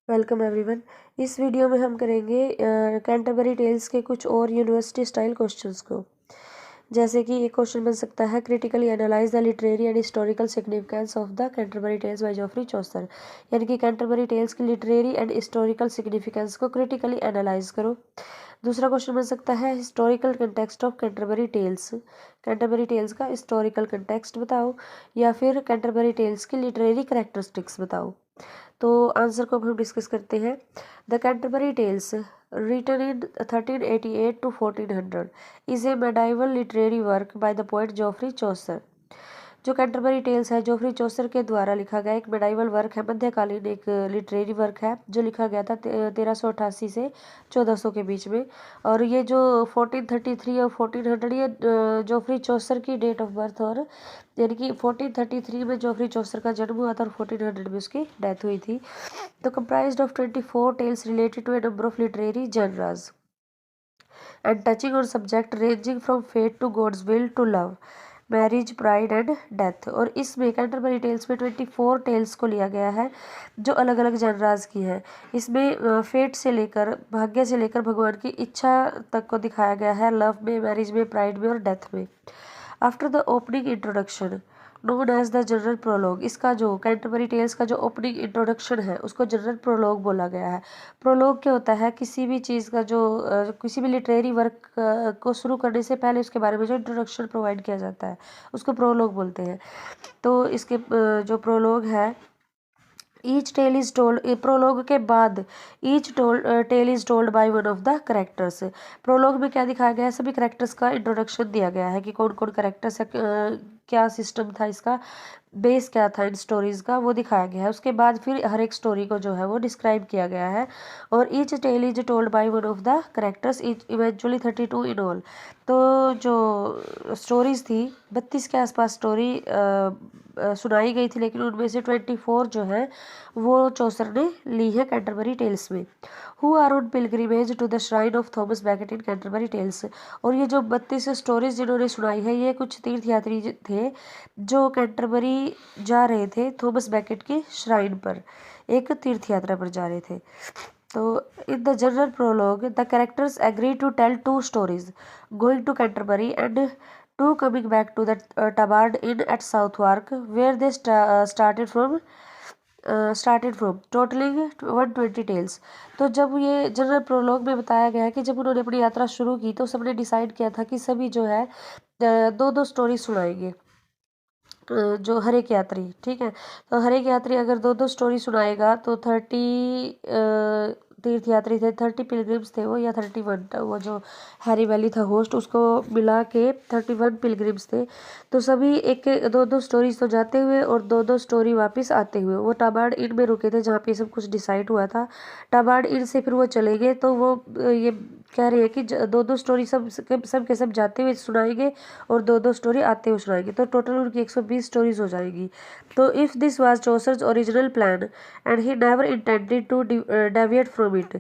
Welcome everyone. इस video में हम करेंगे कैंटरबरी टेल्स के कुछ और यूनिवर्सिटी स्टाइल क्वेश्चंस को। जैसे कि एक क्वेश्चन बन सकता है, critically analyse the literary and historical significance of the Canterbury Tales by Geoffrey Chaucer. यानी कि कैंटरबरी टेल्स की लिटरेरी एंड हिस्टोरिकल सिग्निफिकेंस को क्रिटिकली एनालाइज करो। दूसरा क्वेश्चन बन सकता है, historical context of Canterbury Tales. Canterbury Tales का हिस्टोरिकल कंटेक्स्ट बताओ, या फिर कैंटरबरी टेल्स की लिटरेरी कैरेक्टरिस्टिक्स बताओ। तो आंसर को अब हम डिस्कस करते हैं। The Canterbury Tales written in 1388 to 1400 is a medieval literary work by the poet Geoffrey Chaucer। जो कैंटरबरी टेल्स है जोफ्री चौसर के द्वारा लिखा गया एक मेडाइवल वर्क है, मध्यकालीन एक लिटरेरी वर्क है जो लिखा गया था 1388 से 1400 के बीच में। और ये जो 1433 और 1400 ये जोफ्री चौसर की डेट ऑफ बर्थ, और यानी कि 1433 में जोफ्री चौसर का जन्म हुआ था और 1400 में उसकी डेथ हुई थी। तो comprised of 24 tales related to a number of literary genres and touching on subject ranging from fate to God's will to love, marriage, pride and death. और इसमें कैंटरबरी टेल्स में 24 टेल्स को लिया गया है जो अलग अलग जनराज की है। इसमें फेट से लेकर, भाग्य से लेकर भगवान की इच्छा तक को दिखाया गया है, लव में, मैरिज में, प्राइड में और डेथ में। After the opening introduction known as the general prologue, इसका जो कैंटरबरी टेल्स का जो ओपनिंग इंट्रोडक्शन है उसको जनरल प्रोलॉग बोला गया है। प्रोलॉग क्या होता है? किसी भी चीज़ का जो किसी भी लिटरेरी वर्क को शुरू करने से पहले उसके बारे में जो इंट्रोडक्शन प्रोवाइड किया जाता है उसको प्रोलॉग बोलते हैं। तो इसके जो प्रोलॉग है, each tale is told, prologue के बाद each tale is told by one of the characters. Prologue में क्या दिखाया गया है? सभी करेक्टर्स का इंट्रोडक्शन दिया गया है कि कौन कौन करेक्टर्स है, क्या सिस्टम था इसका, बेस क्या था इन स्टोरीज़ का, वो दिखाया गया है। उसके बाद फिर हर एक स्टोरी को जो है वो डिस्क्राइब किया गया है। और each tale is told by one of the characters, eventually 32 in all. तो जो स्टोरीज़ थी 32 के आसपास स्टोरी सुनाई गई थी, लेकिन उनमें से 24 जो है वो चौसर ने ली है कैंटरबरी टेल्स में। Who are on pilgrimage to the shrine of Thomas Becket in Canterbury tales. और ये जो 32 स्टोरीज जिन्होंने सुनाई है ये कुछ तीर्थयात्री थे जो कैंटरबरी जा रहे थे थॉमस बैकेट की श्राइन पर, एक तीर्थ यात्रा पर जा रहे थे। तो in the general prologue the characters agree to tell 2 stories going to Canterbury and 2 coming back to the Tabard Inn at Southwark, where they started from totaling 120 tales. तो जब ये जनरल प्रोलॉग में बताया गया है कि जब उन्होंने अपनी यात्रा शुरू की तो सबने डिसाइड किया था कि सभी जो है 2-2 स्टोरी सुनाएंगे, जो हर एक यात्री, ठीक है। तो हर एक यात्री अगर 2-2 स्टोरी सुनाएगा तो 30 तीर्थ यात्री थे, 30 पिलग्रिम्स थे वो, या 31, वो जो हैरी वैली था होस्ट उसको मिला के 31 पिलग्रिम्स थे। तो सभी एक 2-2 स्टोरीज तो जाते हुए और 2-2 स्टोरी वापस आते हुए वो टाबार्ड इन में रुके थे जहाँ पे सब कुछ डिसाइड हुआ था। टाबार्ड इन से फिर वो चले गए, तो वो ये कह रहे हैं कि 2-2 स्टोरी सब के सब जाते हुए सुनाएंगे और 2-2 स्टोरी आते हुए सुनाएंगे, तो टोटल उनकी 120 स्टोरीज हो जाएगी। तो if this was Chaucer's original plan and he never intended to deviate from it.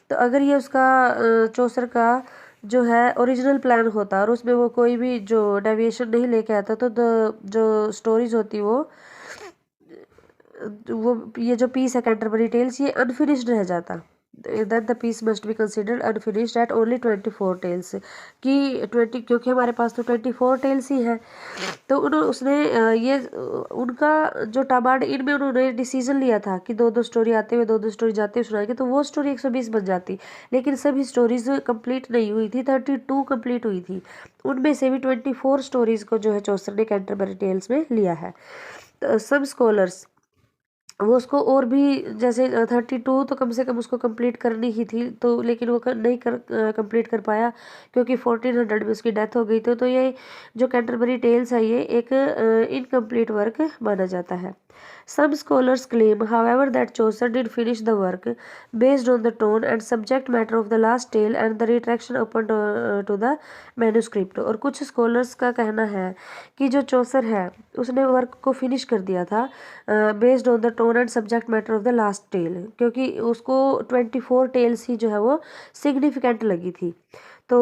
तो अगर ये उसका चौसर का जो है ओरिजिनल प्लान होता और उसमें वो कोई भी जो डेविएशन नहीं लेके आता, तो जो स्टोरीज होती वो ये जो पीस है कैंटरबरी टेल्स ये अनफिनिश्ड रह जाता। Then the piece must be considered unfinished at only 24 tales, कि 20, क्योंकि हमारे पास तो 24 टेल्स ही है। तो उसने ये उनका जो टाबार्ड इन में उन्होंने डिसीजन लिया था कि 2-2 स्टोरी आते हुए 2-2 स्टोरी जाते हुए सुनाएंगे, तो वो स्टोरी 120 बन जाती, लेकिन सभी स्टोरीज कंप्लीट नहीं हुई थी, 32 कंप्लीट हुई थी। उनमें से भी 24 स्टोरीज को जो है चौसर ने कैंटरबरी टेल्स में लिया है। सम स्कॉलर्स वो उसको और भी, जैसे 32 तो कम से कम उसको कंप्लीट करनी ही थी, तो लेकिन वो नहीं कंप्लीट कर पाया क्योंकि 1400 में उसकी डेथ हो गई थी। तो ये जो कैंटरबरी टेल्स है ये एक इनकम्प्लीट वर्क माना जाता है। Some scholars claim, however, that Chaucer did finish the work based on the tone and subject matter of the last tale and the retraction open to the manuscript। और कुछ scholars का कहना है कि जो चौसर है उसने वर्क को फिनिश कर दिया था based on the tone and subject matter of the last tale, क्योंकि उसको 24 टेल्स ही जो है वो सिग्निफिकेंट लगी थी। तो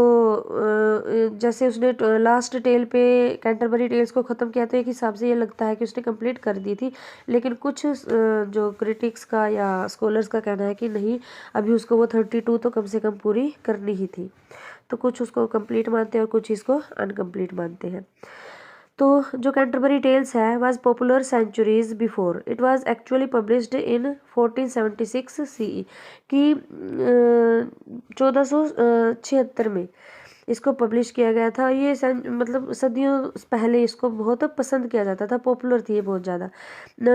जैसे उसने लास्ट टेल पे कैंटरबरी टेल्स को ख़त्म किया तो एक हिसाब से ये लगता है कि उसने कंप्लीट कर दी थी, लेकिन कुछ जो क्रिटिक्स का या स्कॉलर्स का कहना है कि नहीं, अभी उसको वो 32 तो कम से कम पूरी करनी ही थी। तो कुछ उसको कंप्लीट मानते हैं और कुछ इसको अनकम्प्लीट मानते हैं। तो जो कैंटरबरी टेल्स है was popular centuries before, it was actually published in 1476 CE कि 1476 में इसको पब्लिश किया गया था। ये मतलब सदियों पहले इसको बहुत पसंद किया जाता था, पॉपुलर थी ये बहुत ज़्यादा।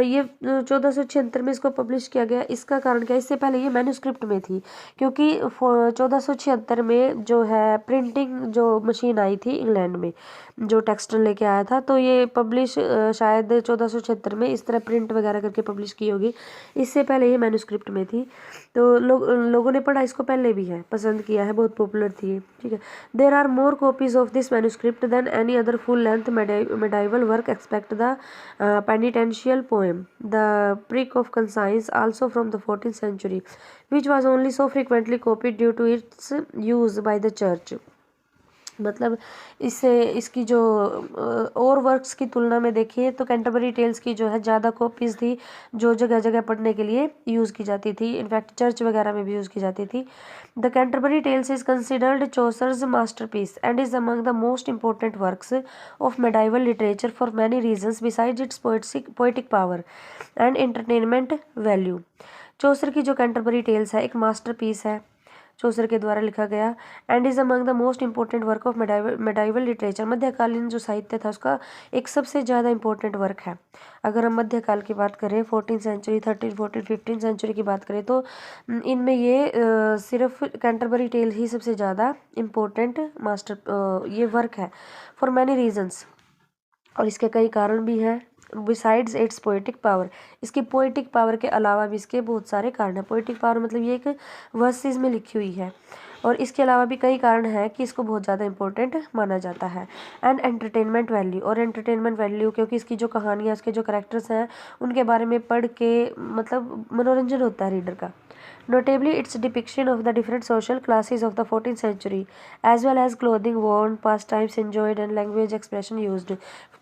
ये 1476 में इसको पब्लिश किया गया। इसका कारण क्या है, इससे पहले ये मैन्युस्क्रिप्ट में थी, क्योंकि 1476 में जो है प्रिंटिंग जो मशीन आई थी इंग्लैंड में, जो टेक्सटाइल लेके आया था, तो ये पब्लिश शायद 1476 में इस तरह प्रिंट वगैरह करके पब्लिश की होगी। इससे पहले ये मैन्युस्क्रिप्ट में थी, तो लोगों ने पढ़ा इसको पहले भी है, पसंद किया है, बहुत पॉपुलर थी ये, ठीक है। There are more copies of this manuscript than any other full length medieval work except the penitential poem the Prick of Conscience also from the 14th century which was only so frequently copied due to its use by the church। मतलब इससे इसकी जो और works की तुलना में देखिए तो कैंटरबरी टेल्स की जो है ज़्यादा कॉपीज़ थी, जो जगह जगह पढ़ने के लिए यूज़ की जाती थी, इनफैक्ट चर्च वगैरह में भी यूज़ की जाती थी। The Canterbury Tales is considered Chaucer's masterpiece and is among the most important works of medieval literature for many reasons besides its poetic power and entertainment value. Chaucer की जो Canterbury tales है एक masterpiece है, चौसर के द्वारा लिखा गया, and is among the most important work of medieval literature, मध्यकालीन जो साहित्य था उसका एक सबसे ज़्यादा इंपॉर्टेंट वर्क है। अगर हम मध्यकाल की बात करें, 14th century, 13th, 14th, 15th century की बात करें, तो इनमें ये सिर्फ कैंटरबरी टेल ही सबसे ज़्यादा इम्पोर्टेंट ये वर्क है फॉर मैनी रीजन्स, और इसके कई कारण भी हैं। बिसाइड्स इट्स पोएटिक पावर, इसकी पोएटिक पावर के अलावा भी इसके बहुत सारे कारण हैं। पोएटिक पावर मतलब ये एक वर्सेस में लिखी हुई है, और इसके अलावा भी कई कारण हैं कि इसको बहुत ज़्यादा इंपॉर्टेंट माना जाता है। एंड एंटरटेनमेंट वैल्यू, और एंटरटेनमेंट वैल्यू क्योंकि इसकी जो कहानियाँ, उसके जो करेक्टर्स हैं, उनके बारे में पढ़ के मतलब मनोरंजन होता है रीडर का। Notably, its depiction of the different social classes of the 14th century, as well as clothing worn, pastimes enjoyed and language expression used,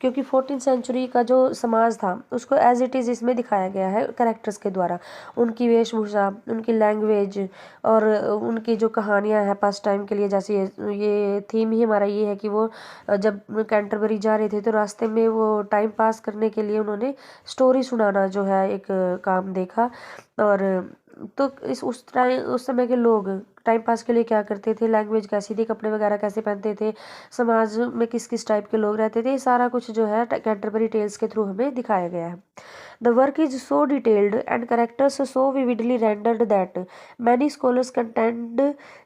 क्योंकि 14th century का जो समाज था उसको एज इट इज़ इसमें दिखाया गया है करेक्टर्स के द्वारा, उनकी वेशभूषा, उनकी लैंग्वेज और उनकी जो कहानियाँ हैं पास्ट टाइम के लिए। जैसे ये थीम ही हमारा ये है कि वो जब कैंटरबरी जा रहे थे तो रास्ते में वो टाइम पास करने के लिए उन्होंने स्टोरी सुनाना जो है एक काम देखा। और तो उस समय के लोग टाइम पास के लिए क्या करते थे, लैंग्वेज कैसी थी, कपड़े वगैरह कैसे पहनते थे, समाज में किस किस टाइप के लोग रहते थे, ये सारा कुछ जो है कैंटरबरी टेल्स के थ्रू हमें दिखाया गया है। The work is so detailed and characters so vividly rendered that many scholars contend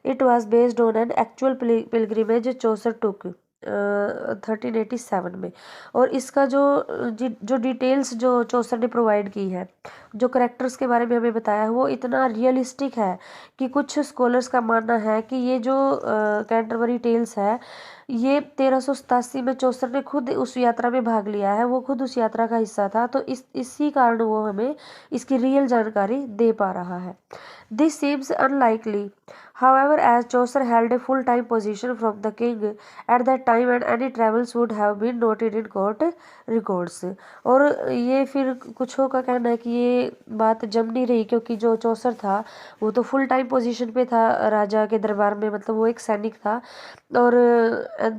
it was based on an actual pilgrimage Chaucer took 1387 में। और इसका जो डिटेल्स जो चौसर ने प्रोवाइड की है, जो करेक्टर्स के बारे में हमें बताया है, वो इतना रियलिस्टिक है कि कुछ स्कॉलर्स का मानना है कि ये जो कैंटरबरी टेल्स है, ये 1387 में चौसर ने खुद उस यात्रा में भाग लिया है, वो खुद उस यात्रा का हिस्सा था, तो इसी कारण वो हमें इसकी रियल जानकारी दे पा रहा है। This seems unlikely however, as Chaucer held a full-time position from the king at that time and any travels would have been noted in court records। और ये फिर कुछों का कहना है कि ये बात जम नहीं रही, क्योंकि जो चौसर था वो तो फुल टाइम पोजीशन पे था राजा के दरबार में, मतलब वो एक सैनिक था, और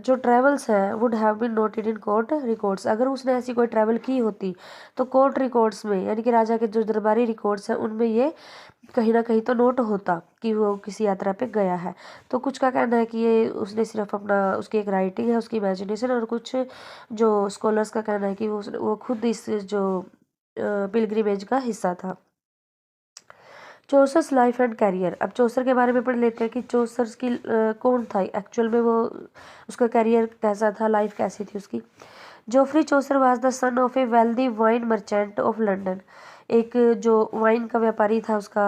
जो ट्रैवल्स हैं would have been noted in court records. अगर उसने ऐसी कोई ट्रैवल की होती तो कोर्ट रिकॉर्ड्स में, यानी कि राजा के जो दरबारी रिकॉर्ड्स हैं उनमें ये कहीं ना कहीं तो नोट होता कि वो किसी यात्रा पे गया है। तो कुछ का कहना है कि ये उसने सिर्फ अपना, उसकी एक राइटिंग है, उसकी इमेजिनेशन, और कुछ जो स्कॉलर्स का कहना है कि वो खुद इस जो पिलग्रिमेज का हिस्सा था। चौसर्स लाइफ एंड कैरियर, अब चौसर के बारे में पढ़ लेते हैं कि चौसर की कौन था एक्चुअल में, वो उसका कैरियर कैसा था, लाइफ कैसी थी उसकी। Geoffrey Chaucer was the son of A wealthy wine merchant of London, एक जो वाइन का व्यापारी था उसका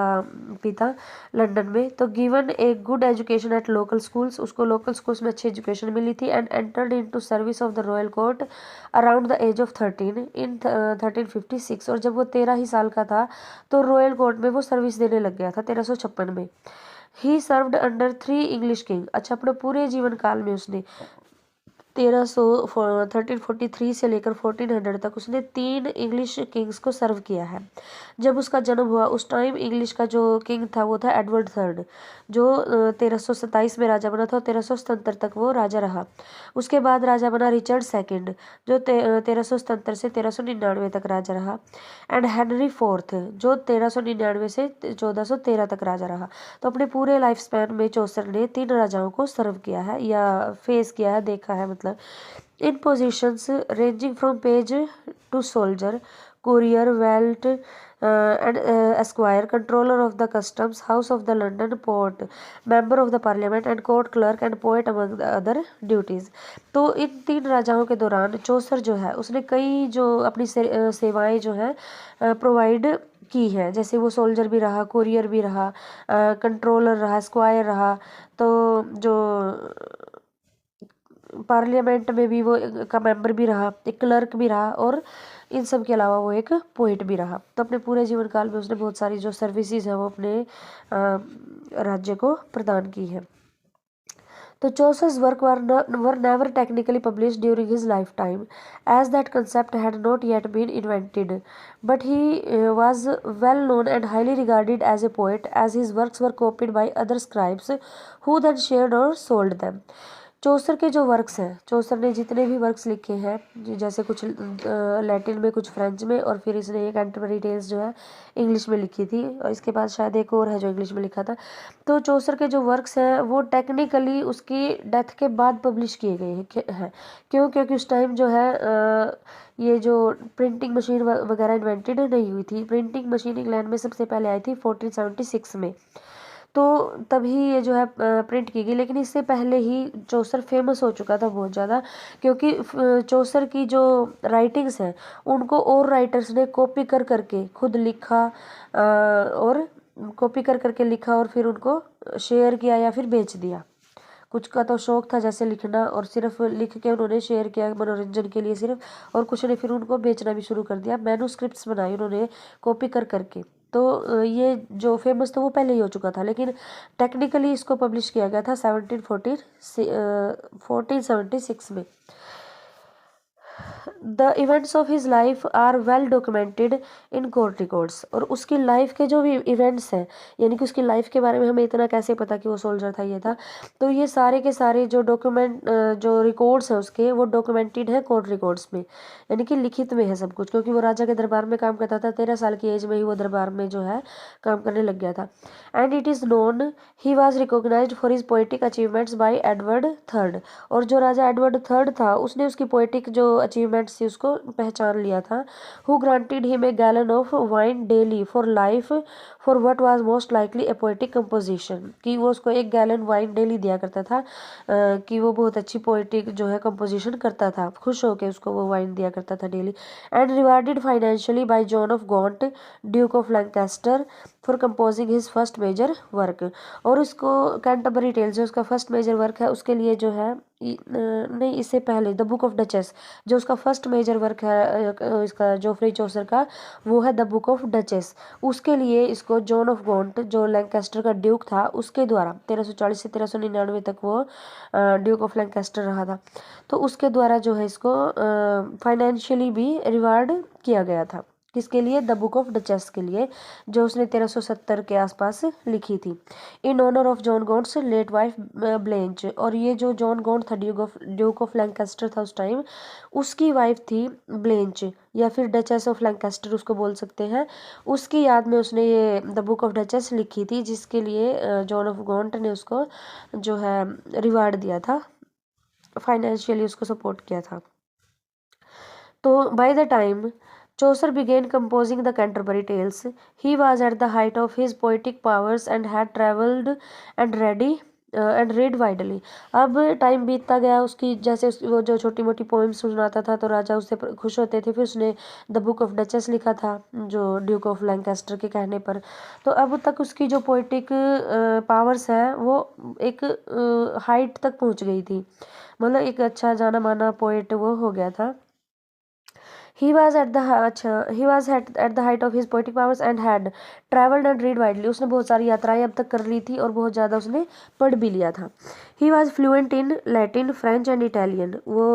पिता लंदन में। तो given a good education at local schools, उसको लोकल स्कूल्स में अच्छी एजुकेशन मिली थी, and entered into service of the royal court around the age of 13 in 1356। और जब वो 13 ही साल का था तो रॉयल कोर्ट में वो सर्विस देने लग गया था 1356 में। ही सर्व्ड अंडर 3 इंग्लिश किंग। अच्छा, अपने पूरे जीवन काल में उसने 1343 से लेकर 1400 तक उसने 3 इंग्लिश किंग्स को सर्व किया है। जब उसका जन्म हुआ उस टाइम इंग्लिश का जो किंग था वो था एडवर्ड थर्ड, जो 1327 में राजा बना था और 1377 तक वो राजा रहा। उसके बाद राजा बना रिचर्ड सेकंड, जो 1377 से 1399 तक राजा रहा। एंड हेनरी फोर्थ, जो 1399 से 1413 तक राजा रहा। तो अपने पूरे लाइफ स्पैन में चौसर ने 3 राजाओं को सर्व किया है या फेस किया है, देखा है मतलब। In positions ranging from page to soldier, courier, valet, and esquire, controller of the customs, house of the London port, member of the parliament and court clerk and poet among the other duties। तो इन 3 राजाओं के दौरान चौसर जो है उसने कई जो अपनी सेवाएं जो है प्रोवाइड की है। जैसे वो सोल्जर भी रहा, कुरियर भी रहा, कंट्रोलर रहा, स्क्वायर रहा, तो जो पार्लियामेंट में भी वो का मेंबर भी रहा, एक क्लर्क भी रहा, और इन सब के अलावा वो एक पोइट भी रहा। तो अपने पूरे जीवन काल में उसने बहुत सारी जो सर्विसेज है वो अपने राज्य को प्रदान की है। तो Chaucer's work were never technically published during his lifetime, as that concept had not yet been invented. But he was well known and highly regarded as a poet, as his works were copied by other scribes, who then shared or sold them. चौसर के जो works हैं, चौसर ने जितने भी works लिखे हैं, जैसे कुछ लैटिन में, कुछ फ्रेंच में, और फिर इसने एक कैंटरबरी टेल्स जो है इंग्लिश में लिखी थी, और इसके बाद शायद एक और है जो इंग्लिश में लिखा था। तो चौसर के जो वर्क्स हैं वो टेक्निकली उसकी डेथ के बाद पब्लिश किए गए हैं। क्यों? क्योंकि उस टाइम जो है ये जो प्रिंटिंग मशीन वगैरह इन्वेंटेड नहीं हुई थी। प्रिंटिंग मशीन इंग्लैंड में सबसे पहले आई थी 1476 में, तो तभी ये जो है प्रिंट की गई। लेकिन इससे पहले ही चौसर फेमस हो चुका था बहुत ज़्यादा, क्योंकि चौसर की जो राइटिंग्स हैं उनको और राइटर्स ने कॉपी कर करके खुद लिखा, और कॉपी कर करके लिखा और फिर उनको शेयर किया या फिर बेच दिया। कुछ का तो शौक था जैसे लिखना, और सिर्फ लिख के उन्होंने शेयर किया मनोरंजन के लिए सिर्फ, और कुछ ने फिर उनको बेचना भी शुरू कर दिया। मैन्युस्क्रिप्ट्स बनाए उन्होंने कॉपी कर करके। तो ये जो फेमस था वो पहले ही हो चुका था, लेकिन टेक्निकली इसको पब्लिश किया गया था 1476 में। The events of his life are well documented in court records. और उसकी लाइफ के जो भी इवेंट्स हैं, यानी कि उसकी लाइफ के बारे में हमें इतना कैसे पता कि वो सोल्जर था, ये था, तो ये सारे के सारे जो जो रिकॉर्ड्स हैं उसके, वो डॉक्यूमेंटेड है कोर्ट रिकॉर्ड्स में, यानी कि लिखित में है सब कुछ। क्योंकि वो राजा के दरबार में काम करता था, 13 साल की एज में ही वो दरबार में जो है काम करने लग गया था। And it is known he was recognised for his poetic achievements by Edward third. और जो राजा एडवर्ड थर्ड था उसने उसकी पोइटिक जो अचीवमेंट्स थी उसको पहचान लिया था। Who granted him a gallon of wine daily for life for what was most likely A poetic composition, कि वो उसको 1 गैलन वाइन डेली दिया करता था, कि वो बहुत अच्छी पोइटिक जो है कंपोजिशन करता था, खुश होकर उसको वो वाइन दिया करता था daily. And rewarded financially by John of Gaunt, Duke of Lancaster, for composing his first major work. और उसको कैंटरबरी टेल्स जो उसका फर्स्ट मेजर वर्क है उसके लिए जो है नहीं, इससे पहले द बुक ऑफ डचेस जो उसका फर्स्ट मेजर वर्क है इसका जोफ्री चौसर का, वो है द बुक ऑफ डचेस। उसके लिए इसको जॉन ऑफ गॉन्ट जो लैंकास्टर का ड्यूक था उसके द्वारा 1340 से 1399 तक वो ड्यूक ऑफ लैंकास्टर रहा था, तो उसके द्वारा जो है इसको फाइनेंशियली भी रिवार्ड किया गया था। किसके लिए? द बुक ऑफ डचेस के लिए, जो उसने 1370 के आसपास लिखी थी, in honour of John Gaunt's late wife Blanche. और ये जो जॉन गॉन्ट था ड्यूक ऑफ लैंकास्टर था उस टाइम, उसकी वाइफ थी ब्लेंच, या फिर डचेस ऑफ लैंकास्टर उसको बोल सकते हैं। उसकी याद में उसने ये द बुक ऑफ डचेस लिखी थी, जिसके लिए जॉन ऑफ गॉन्ट ने उसको जो है रिवार्ड दिया था, फाइनेंशियली उसको सपोर्ट किया था। तो by the time Chaucer began composing the Canterbury Tales, he was at the height of his poetic powers and had travelled and read widely। अब टाइम बीतता गया, उसकी जैसे वो जो छोटी मोटी पोएम्स सुनाता था तो राजा उससे खुश होते थे। फिर उसने द बुक ऑफ डचेस लिखा था जो ड्यूक ऑफ लैंकास्टर के कहने पर। तो अब तक उसकी जो पोइटिक पावर्स हैं वो एक हाइट तक पहुंच गई थी, मतलब एक अच्छा जाना माना पोइट वो हो गया था। He was at the he was at the height of his poetic powers and had traveled and read widely. उसने बहुत सारी यात्राएं अब तक कर ली थी और बहुत ज़्यादा उसने पढ़ भी लिया था. He was fluent in Latin, French and Italian. वो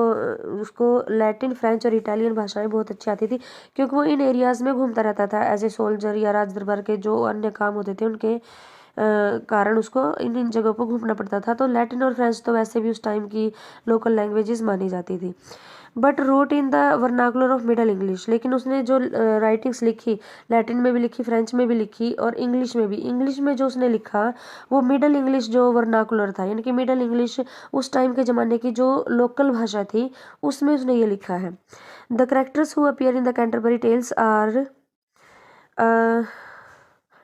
उसको लैटिन, फ्रेंच और इटालियन भाषाएं बहुत अच्छी आती थी क्योंकि वो इन एरियाज़ में घूमता रहता था एज ए सोल्जर या राज दरबार के जो अन्य काम होते थे उनके कारण उसको इन इन जगहों पर घूमना पड़ता था. तो लैटिन और फ्रेंच तो वैसे भी उस टाइम की लोकल लैंग्वेजेस मानी जाती थी. But wrote in the vernacular of middle English. लेकिन उसने जो राइटिंग्स लिखी, लैटिन में भी लिखी, फ्रेंच में भी लिखी और इंग्लिश में भी. इंग्लिश में जो उसने लिखा वो मिडल इंग्लिश जो वर्नाकुलर था, यानी कि मिडल इंग्लिश उस टाइम के ज़माने की जो लोकल भाषा थी उसमें उसने ये लिखा है. The characters who appear in the Canterbury tales are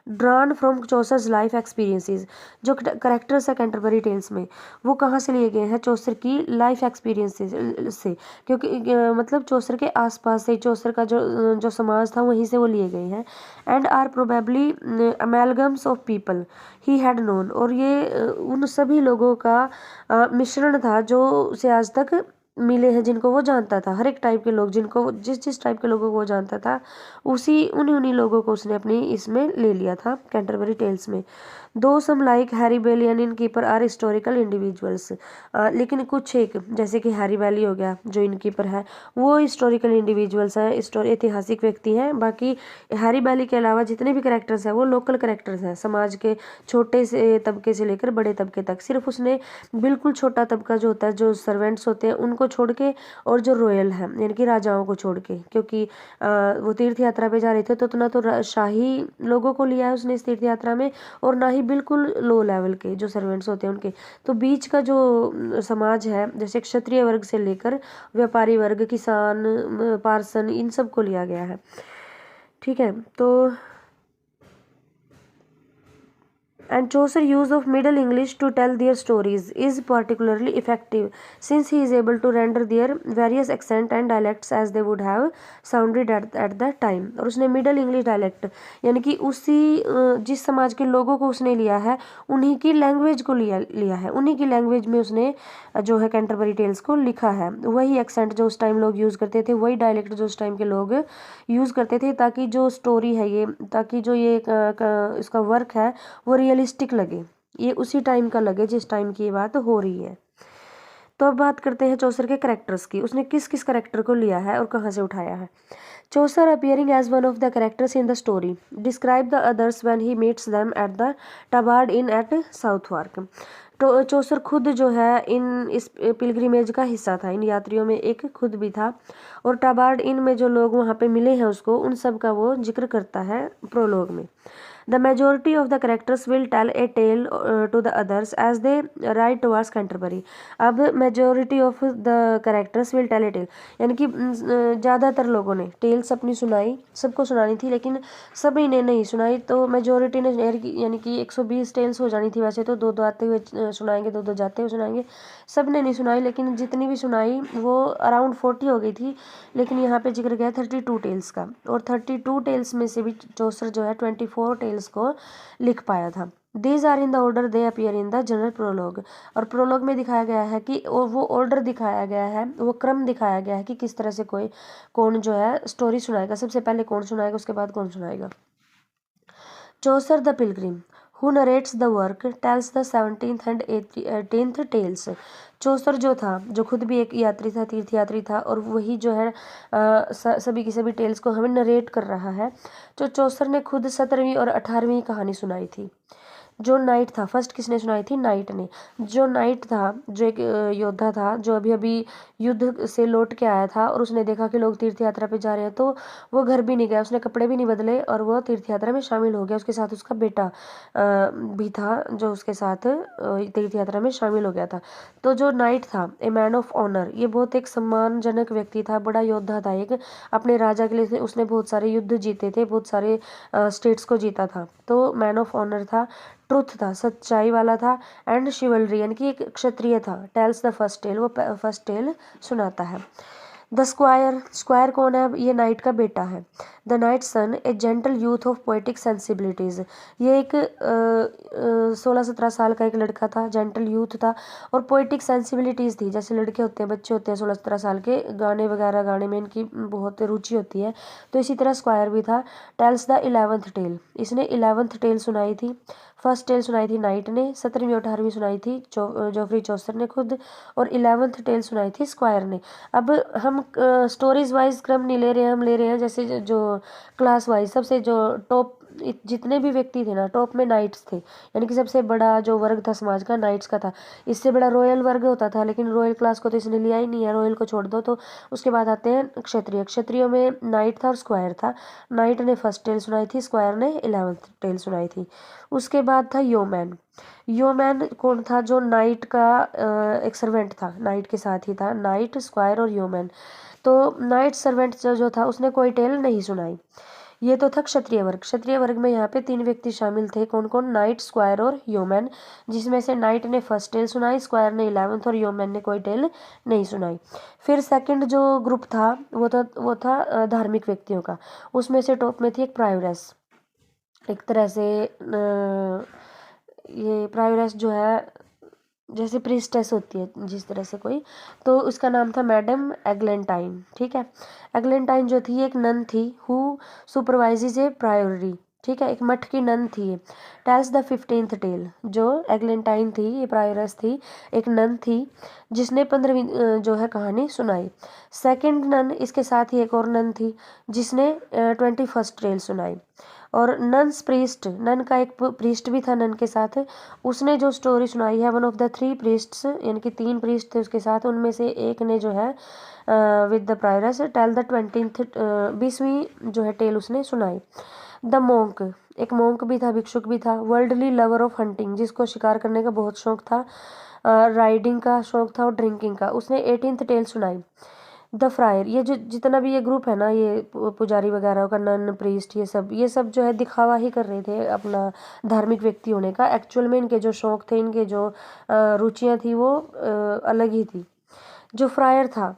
drawn from Chaucer's life experiences. जो करेक्टर्स है कैंटरबरी टेल्स में वो कहाँ से लिए गए हैं? चौसर की लाइफ एक्सपीरियंसेस से. क्योंकि मतलब चौसर के आसपास से, चौसर का जो समाज था वहीं से वो लिए गए हैं. And are probably amalgams of people he had known. और ये उन सभी लोगों का मिश्रण था जो उसे आज तक मिले हैं, जिनको वो जानता था. हर एक टाइप के लोग जिनको जिस टाइप के लोगों को वो जानता था उन्हीं लोगों को उसने अपनी इसमें ले लिया था कैंटरबरी टेल्स में. Though some like Harry Bailey and innkeeper are historical individuals. लेकिन कुछ एक जैसे कि हैरी बेली हो गया जो इनकीपर है वो हिस्टोरिकल इंडिविजुअल्स हैं, ऐतिहासिक व्यक्ति हैं. बाकी हैरी बेली के अलावा जितने भी करेक्टर्स हैं वो लोकल करेक्टर्स हैं, समाज के छोटे से तबके से लेकर बड़े तबके तक. सिर्फ उसने बिल्कुल छोटा तबका जो होता है, जो सर्वेंट्स होते हैं उनको छोड़ के और जो रॉयल है यानी कि राजाओं को छोड़ के, क्योंकि वो तीर्थ यात्रा पे जा रहे थे तो ना तो शाही लोगों को लिया है उसने इस तीर्थ यात्रा में और ना ही बिल्कुल लो लेवल के जो सर्वेंट्स होते हैं उनके. तो बीच का जो समाज है जैसे क्षत्रिय वर्ग से लेकर व्यापारी वर्ग, किसान, पार्सन, इन सब को लिया गया है. ठीक है. तो and Chaucer's use of Middle English to tell their stories is particularly effective since he is able to render their various accent and dialects as they would have sounded at that time. और उसने middle English dialect यानी कि उसी जिस समाज के लोगों को उसने लिया है उन्हीं की लैंग्वेज को लिया है, उन्हीं की लैंग्वेज में उसने जो है कैंटरबरी टेल्स को लिखा है. वही एक्सेंट जो उस टाइम लोग यूज़ करते थे, वही डायलेक्ट जो उस टाइम के लोग यूज़ करते थे, ताकि जो स्टोरी है ये, ताकि जो ये इसका वर्क है वो रियलिस्टिक लगे, ये उसी टाइम का लगे जिस टाइम की ये बात हो रही है. तो अब बात करते हैं चौसर के करेक्टर्स की. उसने किस किस करेक्टर को लिया है और कहाँ से उठाया है. Chaucer appearing as one of the characters in the story describe the others when he meets them at the Tabard Inn at Southwark. तो चौसर खुद जो है इस पिलग्रिमेज का हिस्सा था, इन यात्रियों में एक खुद भी था. और टबार्ड इन में जो लोग वहाँ पे मिले हैं उसको, उन सब का वो जिक्र करता है प्रोलॉग में. The majority of the characters will tell a tale to the others as they ride towards Canterbury. अब majority of the characters will tell a tale यानी कि ज़्यादातर लोगों ने टेल्स अपनी सुनाई, सबको सुनानी थी लेकिन सभी ने नहीं सुनाई. तो मेजोरिटी ने यानी कि 120 टेल्स हो जानी थी वैसे तो, दो आते हुए सुनाएंगे, दो जाते हुए सुनाएंगे. सब ने नहीं सुनाई लेकिन जितनी भी सुनाई वो अराउंड 40 हो गई थी. लेकिन यहाँ पे जिक्र गया 32 टेल्स का, और 32 टेल्स में से भी चौसर जो है 24 टेल्स को लिख पाया था. These are in the order they appear in the general prologue. और प्रोलॉग में दिखाया गया है कि वो ऑर्डर दिखाया गया है, वो क्रम दिखाया गया है कि किस तरह से कौन जो है स्टोरी सुनाएगा, सबसे पहले कौन सुनाएगा, उसके बाद कौन सुनाएगा. Chaucer the pilgrim who narrates the work tells the 17th and 18th tales. चौसर जो था, जो खुद भी एक यात्री था, तीर्थ यात्री था, और वही जो है सभी की सभी टेल्स को हमें नरेट कर रहा है. तो चौसर ने खुद 17वीं और 18वीं कहानी सुनाई थी. जो नाइट था, फर्स्ट किसने सुनाई थी? नाइट ने. जो नाइट था, जो एक योद्धा था, जो अभी अभी युद्ध से लौट के आया था और उसने देखा कि लोग तीर्थ यात्रा पे जा रहे हैं, तो वो घर भी नहीं गया, उसने कपड़े भी नहीं बदले और वो तीर्थ यात्रा में शामिल हो गया. उसके साथ उसका बेटा भी था जो उसके साथ तीर्थ यात्रा में शामिल हो गया था. तो जो नाइट था, ए मैन ऑफ ऑनर, ये बहुत एक सम्मानजनक व्यक्ति था, बड़ा योद्धा था. एक अपने राजा के लिए उसने बहुत सारे युद्ध जीते थे, बहुत सारे स्टेट्स को जीता था. तो मैन ऑफ ऑनर था, ट्रुथ था, सच्चाई वाला था, एंड शिवलरी यानी कि एक क्षत्रिय था. टेल्स द फर्स्ट टेल, वो फर्स्ट टेल सुनाता है. द स्क्वायर, स्क्वायर कौन है? ये नाइट का बेटा है. The knight son a gentle youth of poetic sensibilities. ये एक 16-17 साल का एक लड़का था, जेंटल यूथ था और पोएटिक सेंसिबिलिटीज़ थी। जैसे लड़के होते हैं, बच्चे होते हैं 16-17 साल के, गाने वगैरह गाने में इनकी बहुत रुचि होती है, तो इसी तरह स्क्वायर भी था। टेल्स द 11th टेल, इसने 11th टेल सुनाई थी। फर्स्ट टेल सुनाई थी नाइट ने, 17वीं और 18वीं सुनाई थी जोफ्री चौसर ने खुद, और 11th टेल सुनाई थी स्क्वायर ने। अब हम स्टोरीज वाइज क्रम नहीं ले रहे हैं, हम ले रहे हैं जैसे जो क्लास वाइज सबसे जो टॉप जितने भी व्यक्ति थे ना, टॉप में नाइट्स थे, यानी कि सबसे बड़ा जो वर्ग था समाज का नाइट्स का था। इससे बड़ा रॉयल वर्ग होता था, लेकिन रॉयल क्लास को तो इसने लिया ही नहीं है, रॉयल को छोड़ दो। तो उसके बाद आते हैं क्षत्रिय। क्षत्रियों में नाइट था और स्क्वायर था। नाइट ने फर्स्ट टेल सुनाई थी, स्क्वायर ने 11th टेल सुनाई थी। उसके बाद था योमैन। योमैन कौन था? जो नाइट का एक सर्वेंट था, नाइट के साथ ही था, नाइट, स्क्वायर और योमैन। तो नाइट सर्वेंट जो था उसने कोई टेल नहीं सुनाई। ये तो था क्षत्रिय वर्ग। क्षत्रिय वर्ग में यहाँ पे 3 व्यक्ति शामिल थे, कौन कौन? नाइट, स्क्वायर और योमैन, जिसमें से नाइट ने फर्स्ट टेल सुनाई, स्क्वायर ने 11th और योमैन ने कोई टेल नहीं सुनाई। फिर सेकंड जो ग्रुप था वो था धार्मिक व्यक्तियों का। उसमें से टॉप में थी एक प्रायोरेस। एक तरह से ये प्रायोरेस जो है जैसे प्रीस्टेस होती है जिस तरह से कोई, तो उसका नाम था मैडम एग्लेंटाइन। ठीक है, एग्लेंटाइन जो थी एक नन थी, हु सुपरवाइजेज ए प्रायोरी। ठीक है, एक मठ की नन थी। Tales the 15th tale. जो एग्लेंटाइन थी, ये प्रायोरेस थी, एक नन थी जिसने 15वीं जो है कहानी सुनाई। सेकंड नन, इसके साथ ही एक और नन थी जिसने 21st टेल सुनाई। और नन्स प्रीस्ट, नन का एक प्रीस्ट भी था नन के साथ, उसने जो स्टोरी सुनाई है, वन ऑफ द 3 प्रीस्ट्स, यानी कि 3 प्रीस्ट थे उसके साथ, उनमें से एक ने जो है with the prioress tale the 20th 20वीं जो है टेल उसने सुनाई। द मोंक, एक मोंक भी था, भिक्षुक भी था, वर्ल्डली लवर ऑफ हंटिंग, जिसको शिकार करने का बहुत शौक था, राइडिंग का शौक था और ड्रिंकिंग का, उसने 18th टेल सुनाई। द फ्रायर, ये जो जितना भी ये ग्रुप है ना, ये पुजारी वगैरह का, नन, प्रीस्ट, ये सब जो है दिखावा ही कर रहे थे अपना धार्मिक व्यक्ति होने का। एक्चुअल में इनके जो शौक थे, इनके जो रुचियाँ थी वो अलग ही थी। जो फ्रायर था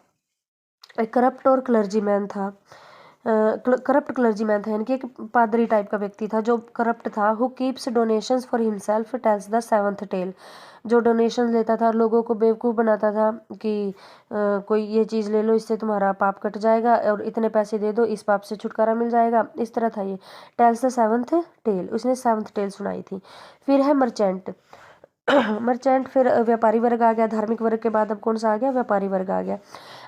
एक करप्ट और क्लर्जीमैन था, करप्ट क्लर्जीमैन था, यानी कि एक पादरी टाइप का व्यक्ति था जो करप्ट था। Who keeps donations for himself tells the 7th tale, जो डोनेशन लेता था, लोगों को बेवकूफ़ बनाता था कि कोई ये चीज़ ले लो, इससे तुम्हारा पाप कट जाएगा, और इतने पैसे दे दो, इस पाप से छुटकारा मिल जाएगा, इस तरह था ये। टेल्स द 7th टेल, उसने 7th टेल सुनाई थी। फिर है मर्चेंट। मर्चेंट, फिर व्यापारी वर्ग आ गया। धार्मिक वर्ग के बाद अब कौन सा आ गया? व्यापारी वर्ग आ गया।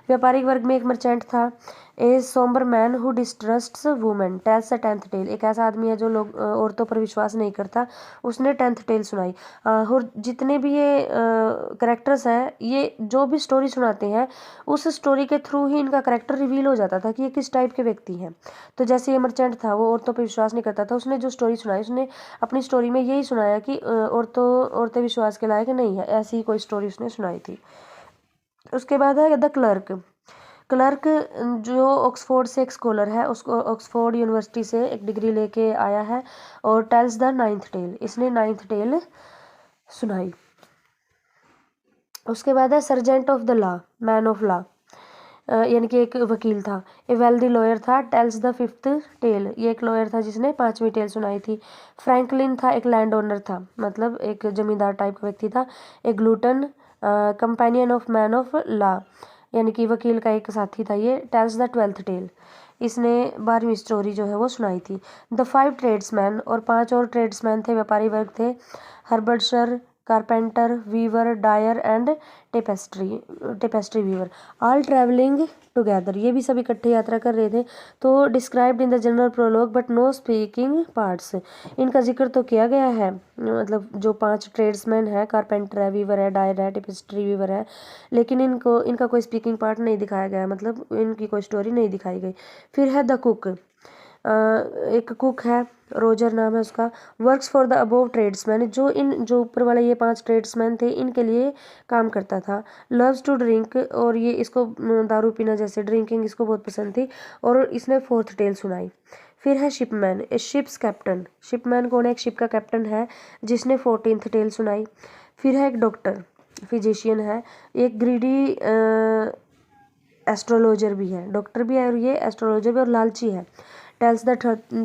व्यापारिक वर्ग में एक मर्चेंट था, a sombre man who distrusts women tells the 10th tale, एक ऐसा आदमी है जो लोग औरतों पर विश्वास नहीं करता, उसने 10th टेल सुनाई। और जितने भी ये करेक्टर्स हैं, ये जो भी स्टोरी सुनाते हैं, उस स्टोरी के थ्रू ही इनका करेक्टर रिवील हो जाता था कि ये किस टाइप के व्यक्ति हैं। तो जैसे ये मर्चेंट था, वो औरतों पर विश्वास नहीं करता था, उसने जो स्टोरी सुनाई, उसने अपनी स्टोरी में यही सुनाया कि औरतें विश्वास के लायक नहीं है, ऐसी ही कोई स्टोरी उसने सुनाई थी। उसके बाद है द क्लर्क। क्लर्क जो ऑक्सफोर्ड से एक स्कॉलर है, उसको ऑक्सफोर्ड यूनिवर्सिटी से एक डिग्री लेके आया है, और टेल्स द 9th टेल, इसने 9th टेल सुनाई। उसके बाद है sergeant of the law, man of law, यानी कि एक वकील था, ए वेल्दी लॉयर था, टेल्स द 5th टेल, ये एक लॉयर था जिसने 5वीं टेल सुनाई थी। फ्रैंकलिन था, एक लैंड ओनर था, मतलब एक जमींदार टाइप का व्यक्ति था। A glutton, companion of man of law, यानी कि वकील का एक साथी था ये, टेल्स द 12th टेल, इसने 12वीं स्टोरी जो है वो सुनाई थी। द 5 ट्रेड्समैन, और 5 और ट्रेड्समैन थे, व्यापारी वर्ग थे, haberdasher, carpenter, weaver, dyer and tapestry weaver, all travelling together, ये भी सब इकट्ठे यात्रा कर रहे थे। तो described in the general prologue but no speaking parts, इनका जिक्र तो किया गया है, मतलब जो 5 ट्रेड्समैन है, कारपेंटर है, वीवर है, डायर है, टेपेस्ट्री वीवर है, लेकिन इनका कोई स्पीकिंग पार्ट नहीं दिखाया गया, मतलब इनकी कोई स्टोरी नहीं दिखाई गई। फिर है द कुक, एक कुक है, रोजर नाम है उसका, works for the above tradesman, जो ऊपर वाले ये 5 ट्रेड्समैन थे, इनके लिए काम करता था। लव्स टू ड्रिंक, और ये इसको दारू पीना, जैसे ड्रिंकिंग इसको बहुत पसंद थी, और इसने 4th टेल सुनाई। फिर है शिपमैन, ए शिप्स कैप्टन, शिपमैन कौन है? एक शिप का कैप्टन है जिसने 14th टेल सुनाई। फिर है एक डॉक्टर, फिजिशियन है, एक ग्रीडी एस्ट्रोलॉजर भी है, डॉक्टर भी है और ये एस्ट्रोलॉजर भी, और लालची है, टेल्स द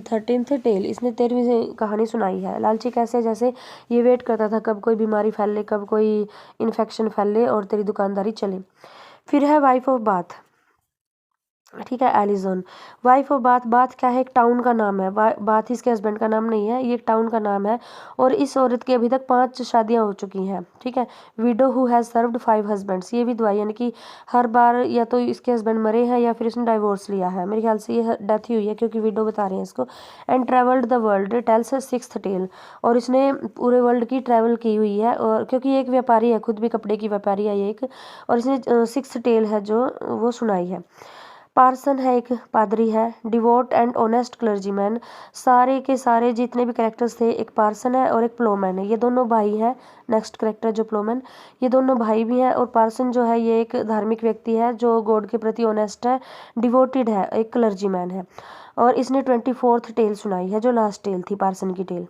13th टेल, इसने 13वीं कहानी सुनाई है। लालची कैसे, जैसे ये वेट करता था कब कोई बीमारी फैले, कब कोई इन्फेक्शन फैले और तेरी दुकानदारी चले। फिर है वाइफ ऑफ बाथ, ठीक है, एलिजोन। वाइफ ऑफ बाथ, बाथ क्या है, एक टाउन का नाम है। बाथ इसके हस्बैंड का नाम नहीं है, ये एक टाउन का नाम है। और इस औरत की अभी तक 5 शादियां हो चुकी हैं, ठीक है। Widow who has served 5 husbands, ये विधवा यानी कि हर बार या तो इसके हस्बैंड मरे हैं या फिर इसने डाइवोर्स लिया है, मेरे ख्याल से ये डेथ ही हुई है क्योंकि विडो बता रहे हैं इसको। And travelled the world, tells 6th tale, और इसने पूरे वर्ल्ड की ट्रैवल की हुई है, और क्योंकि ये एक व्यापारी है, खुद भी कपड़े की व्यापारी है ये एक, और इसने 6th टेल है जो वो सुनाई है। पार्सन है, एक पादरी है। डिवोट एंड ऑनेस्ट क्लर्जीमैन, सारे के सारे जितने भी कैरेक्टर्स थे, एक पार्सन है और एक प्लोमैन है, ये दोनों भाई हैं। नेक्स्ट कैरेक्टर जो प्लोमैन, ये दोनों भाई भी हैं। और पार्सन जो है ये एक धार्मिक व्यक्ति है जो गॉड के प्रति ऑनेस्ट है, डिवोटेड है, एक क्लर्जीमैन है। और इसने 24th टेल सुनाई है जो लास्ट टेल थी पार्सन की टेल।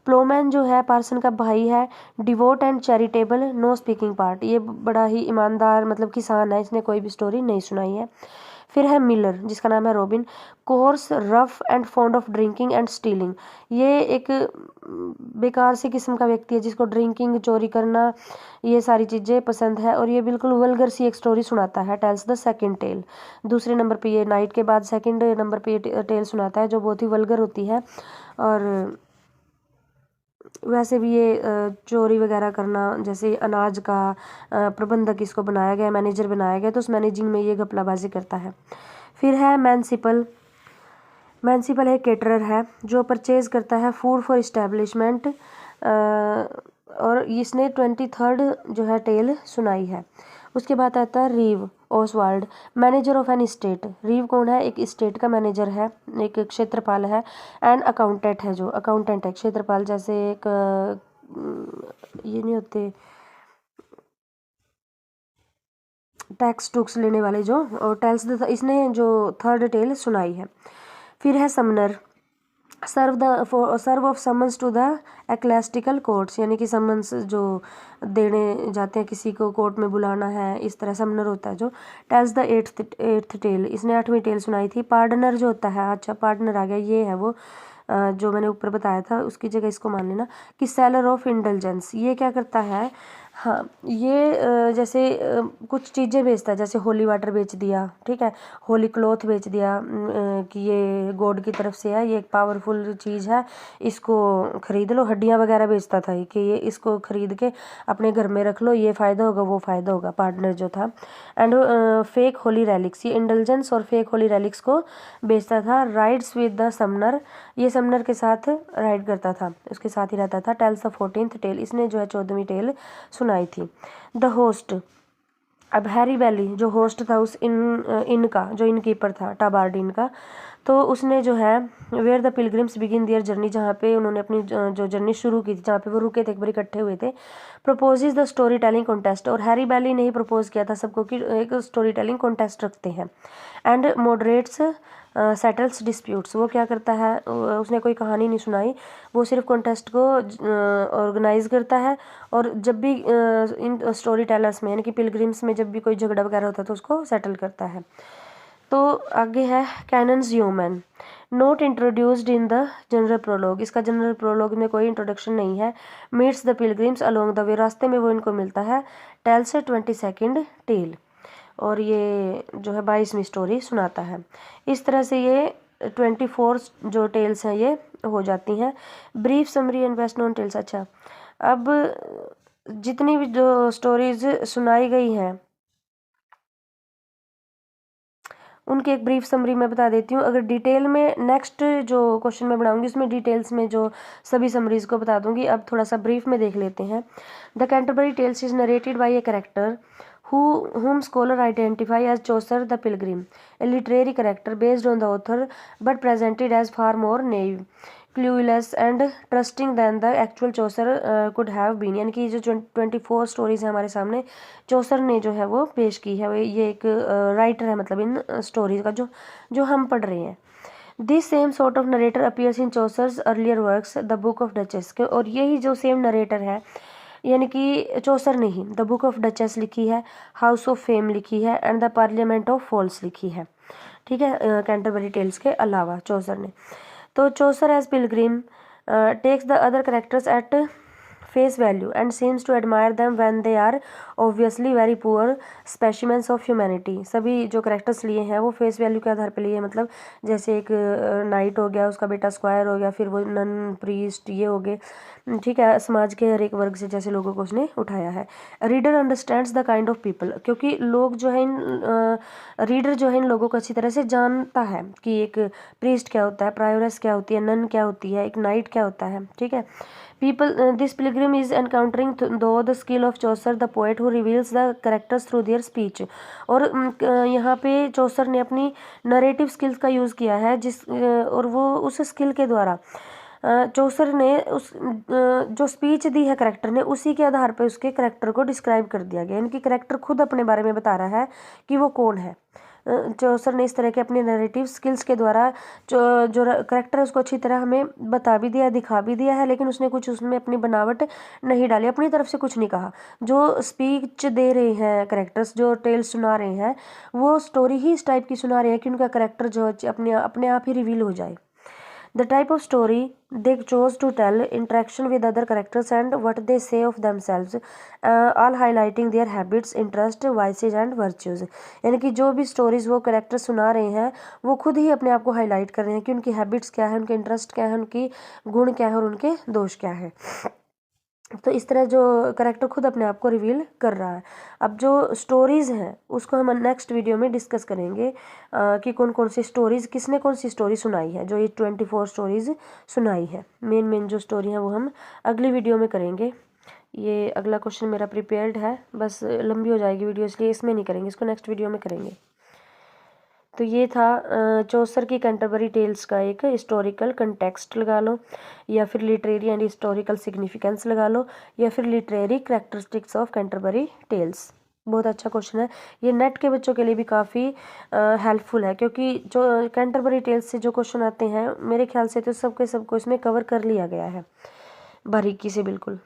प्लोमैन जो है पार्सन का भाई है, devout and charitable, no speaking part, ये बड़ा ही ईमानदार मतलब किसान है, इसने कोई भी स्टोरी नहीं सुनाई है। फिर है मिलर जिसका नाम है robin, course, rough and fond of drinking and stealing, ये एक बेकार सी किस्म का व्यक्ति है जिसको ड्रिंकिंग, चोरी करना, ये सारी चीज़ें पसंद है। और ये बिल्कुल वल्गर सी एक स्टोरी सुनाता है, टेल्स द 2nd टेल। दूसरे नंबर पे ये नाइट के बाद 2nd नंबर पे ये टेल सुनाता है जो बहुत ही वल्गर होती है। और वैसे भी ये चोरी वगैरह करना, जैसे अनाज का प्रबंधक इसको बनाया गया, मैनेजर बनाया गया, तो उस मैनेजिंग में ये घपलाबाजी करता है। फिर है मैंसिपल, मैंसिपल है केटरर है जो परचेज करता है फूड फॉर इस्टेब्लिशमेंट, और इसने 23rd जो है टेल सुनाई है। उसके बाद आता है reeve Oswald, manager of an estate. Reeve कौन है, एक स्टेट का मैनेजर है, एक क्षेत्रपाल है। एंड अकाउंटेंट है, जो अकाउंटेंट है, क्षेत्रपाल जैसे एक ये नहीं होते टैक्स टूक्स लेने वाले जो, और टेल्स इसने जो 3rd टेल सुनाई है। फिर है summoner, server of summons to the ecclesiastical courts, यानी कि समन्स जो देने जाते हैं किसी को, कोर्ट में बुलाना है, इस तरह समनर होता है जो। टेल्स द 8th टेल, इसने 8वीं टेल सुनाई थी। पार्डनर जो होता है, अच्छा पार्टनर आ गया, ये है वो जो मैंने ऊपर बताया था, उसकी जगह इसको मान लेना कि सेलर ऑफ इंडल्जेंस, ये क्या करता है, हाँ ये जैसे कुछ चीज़ें बेचता है, जैसे होली वाटर बेच दिया, ठीक है, होली क्लॉथ बेच दिया, कि ये गॉड की तरफ से है, ये एक पावरफुल चीज़ है, इसको खरीद लो। हड्डियाँ वगैरह बेचता था कि ये इसको खरीद के अपने घर में रख लो, ये फ़ायदा होगा वो फ़ायदा होगा, पार्टनर जो था। एंड फेक होली रेलिक्स, ये इंडल्जेंस और फेक होली रेलिक्स को बेचता था। राइड्स विद द समनर, ये समनर के साथ राइड करता था, उसके साथ ही रहता था। टेल्स द 14th टेल, इसने जो है 14वीं टेल सुनाई थी। द होस्ट, अब हैरी बैली जो होस्ट था उस इन का, जो इन कीपर था टाबार्डिन का, तो उसने जो है where the pilgrims begin their journey, जहाँ पे उन्होंने अपनी जो जर्नी शुरू की थी, जहाँ पे वो रुके थे, एक बार इकट्ठे हुए थे। Proposes the story telling contest, और हैरी बैली ने ही प्रपोज किया था सबको कि एक स्टोरी टेलिंग कॉन्टेस्ट रखते हैं। एंड मॉडरेट्स सेटल्स डिस्प्यूट्स, वो क्या करता है, उसने कोई कहानी नहीं सुनाई, वो सिर्फ कॉन्टेस्ट को ऑर्गेनाइज करता है। और जब भी इन स्टोरी टेलर्स में यानी कि पिलग्रिम्स में जब भी कोई झगड़ा वगैरह होता है तो उसको सेटल करता है। तो आगे है canon's yeoman, not introduced in the general prologue, इसका जनरल प्रोलॉग में कोई इंट्रोडक्शन नहीं है। Meets the pilgrims along the way, रास्ते में वो इनको मिलता है। टेल्स 22nd टेल, और ये जो है 22वीं स्टोरी सुनाता है। इस तरह से ये 24 जो टेल्स हैं ये हो जाती हैं। Brief summary and best known tales, अच्छा अब जितनी भी जो स्टोरीज सुनाई गई हैं उनकी एक ब्रीफ समरी मैं बता देती हूँ। अगर डिटेल में नेक्स्ट जो क्वेश्चन मैं बनाऊंगी उसमें डिटेल्स में जो सभी समरीज को बता दूंगी, अब थोड़ा सा ब्रीफ में देख लेते हैं। The Canterbury tales is narrated by a character whom scholar identify as Chaucer the Pilgrim, a literary character based on the author but presented as far more naive, clueless and trusting than the actual Chaucer could have been, यानी कि जो 24 stories हैं हमारे सामने चौसर ने जो है वो पेश की है, ये एक राइटर है मतलब इन स्टोरीज का जो हम पढ़ रहे हैं। This same sort of narrator appears in Chaucer's earlier works the book of duchess, और यही जो सेम नरेटर है यानी कि चौसर ने ही द बुक ऑफ डचेस लिखी है, हाउस ऑफ फेम लिखी है, and the parliament of fowls लिखी है। ठीक है, कैंटरबरी टेल्स के अलावा चौसर ने। तो Chaucer as pilgrim takes the other characters at face value and seems to admire them when they are obviously very poor specimens of humanity. सभी जो कैरेक्टर्स लिए हैं वो फेस वैल्यू के आधार पर लिए हैं, मतलब जैसे एक नाइट हो गया, उसका बेटा स्क्वायर हो गया, फिर वो नन प्रीस्ट ये हो गए, ठीक है, समाज के हर एक वर्ग से जैसे लोगों को उसने उठाया है। Reader understands the kind of people, क्योंकि लोग जो है रीडर जो है इन लोगों को अच्छी तरह से जानता है कि एक प्रीस्ट क्या होता है, प्रायोरेस क्या होती है, नन क्या होती है, एक नाइट क्या होता है, ठीक है। People, this pilgrim is encountering though the skill of Chaucer, the poet who reveals the characters through their speech। और यहाँ पे चौसर ने अपनी नरेटिव स्किल्स का यूज़ किया है और वो उस स्किल के द्वारा चौसर ने उस जो स्पीच दी है करेक्टर ने, उसी के आधार पर उसके करेक्टर को डिस्क्राइब कर दिया गया। इनकी करेक्टर खुद अपने बारे में बता रहा है कि वो कौन है। चौसर ने इस तरह के अपने नैरेटिव स्किल्स के द्वारा जो करेक्टर है उसको अच्छी तरह हमें बता भी दिया, दिखा भी दिया है, लेकिन उसने कुछ उसमें अपनी बनावट नहीं डाली, अपनी तरफ से कुछ नहीं कहा। जो स्पीच दे रहे हैं करेक्टर्स, जो टेल्स सुना रहे हैं, वो स्टोरी ही इस टाइप की सुना रहे हैं कि उनका करेक्टर जो अपने आप ही रिवील हो जाए। The type of story they chose to tell, interaction with other characters and what they say of themselves, all highlighting their habits, interest, vices and virtues। यानी कि जो भी स्टोरीज वो कैरेक्टर सुना रहे हैं वो खुद ही अपने आप को हाईलाइट कर रहे हैं कि उनकी हैबिट्स क्या है, उनके इंटरेस्ट क्या है, उनकी गुण क्या है और उनके दोष क्या है। तो इस तरह जो करेक्टर खुद अपने आप को रिवील कर रहा है। अब जो स्टोरीज़ हैं उसको हम नेक्स्ट वीडियो में डिस्कस करेंगे कि कौन कौन सी स्टोरीज़, किसने कौन सी स्टोरी सुनाई है। जो ये 24 स्टोरीज़ सुनाई है, मेन जो स्टोरी है वो हम अगली वीडियो में करेंगे। ये अगला क्वेश्चन मेरा प्रिपेयर्ड है, बस लंबी हो जाएगी वीडियो इसलिए इसमें नहीं करेंगे, इसको नेक्स्ट वीडियो में करेंगे। तो ये था चौसर की कैंटरबरी टेल्स का एक हिस्टोरिकल कंटेक्स्ट लगा लो, या फिर लिटरेरी एंड हिस्टोरिकल सिग्निफिकेंस लगा लो, या फिर literary characteristics of Canterbury tales. बहुत अच्छा क्वेश्चन है ये, नेट के बच्चों के लिए भी काफ़ी हेल्पफुल है, क्योंकि जो कैंटरबरी टेल्स से जो क्वेश्चन आते हैं मेरे ख्याल से तो सबको इसमें कवर कर लिया गया है बारीकी से, बिल्कुल।